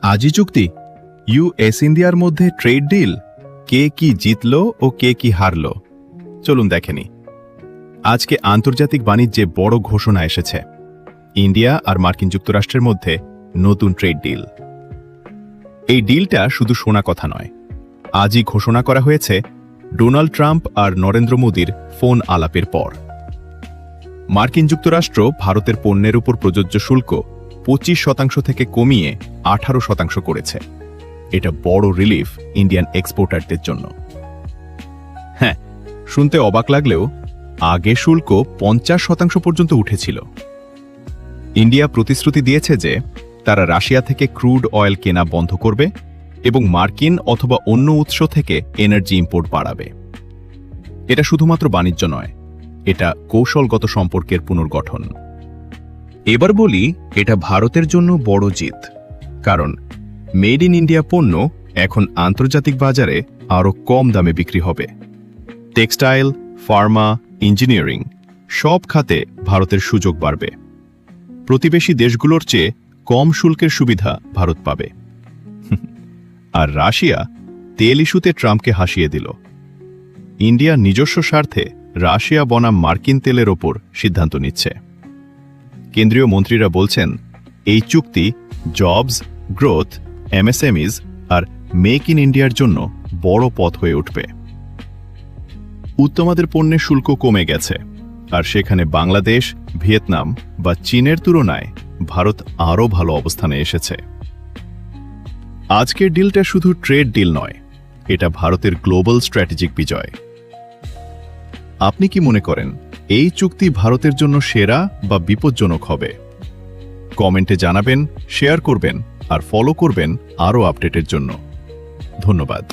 আজই চুক্তি ইউএস ইন্ডিয়ার মধ্যে ট্রেড ডিল, কে কি জিতল ও কে কি হারল চলুন দেখেনি। আজকে আন্তর্জাতিক বাণিজ্যে বড় ঘোষণা এসেছে, ইন্ডিয়া আর মার্কিন যুক্তরাষ্ট্রের মধ্যে নতুন ট্রেড ডিল। এই ডিলটা শুধু শোনা কথা নয়, আজই ঘোষণা করা হয়েছে ডোনাল্ড ট্রাম্প আর নরেন্দ্র মোদীর ফোন আলাপের পর। মার্কিন যুক্তরাষ্ট্র ভারতের পণ্যের উপর প্রযোজ্য শুল্ক 25% থেকে কমিয়ে 18% করেছে। এটা বড় রিলিফ ইন্ডিয়ান এক্সপোর্টারদের জন্য। হ্যাঁ, শুনতে অবাক লাগলেও আগে শুল্ক 50% পর্যন্ত উঠেছিল। ইন্ডিয়া প্রতিশ্রুতি দিয়েছে যে তারা রাশিয়া থেকে ক্রুড অয়েল কেনা বন্ধ করবে এবং মার্কিন অথবা অন্য উৎস থেকে এনার্জি ইম্পোর্ট বাড়াবে। এটা শুধুমাত্র বাণিজ্য নয়, এটা কৌশলগত সম্পর্কের পুনর্গঠন। এবার বলি, এটা ভারতের জন্য বড় জিত, কারণ মেড ইন ইন্ডিয়া পণ্য এখন আন্তর্জাতিক বাজারে আরও কম দামে বিক্রি হবে। টেক্সটাইল, ফার্মা, ইঞ্জিনিয়ারিং সব খাতে ভারতের সুযোগ বাড়বে। প্রতিবেশী দেশগুলোর চেয়ে কম শুল্কের সুবিধা ভারত পাবে। আর রাশিয়া তেল ইস্যুতে ট্রাম্পকে হাসিয়ে দিল। ইন্ডিয়া নিজস্ব স্বার্থে রাশিয়া বনাম মার্কিন তেলের ওপর সিদ্ধান্ত নিচ্ছে। কেন্দ্রীয় মন্ত্রীরা বলছেন এই চুক্তি জবস, গ্রোথ, এমএসএমইজ আর মেক ইন ইন্ডিয়ার জন্য বড় পথ হয়ে উঠবে। উত্তমাদের পণ্যের শুল্ক কমে গেছে, আর সেখানে বাংলাদেশ, ভিয়েতনাম বা চীনের তুলনায় ভারত আরও ভালো অবস্থানে এসেছে। আজকের ডিলটা শুধু ট্রেড ডিল নয়, এটা ভারতের গ্লোবাল স্ট্র্যাটেজিক বিজয়। আপনি কি মনে করেন এই চুক্তি ভারতের জন্য সেরা বা বিপজ্জনক হবে? কমেন্টে জানাবেন, শেয়ার করবেন আর ফলো করবেন আরও আপডেটের জন্য। ধন্যবাদ।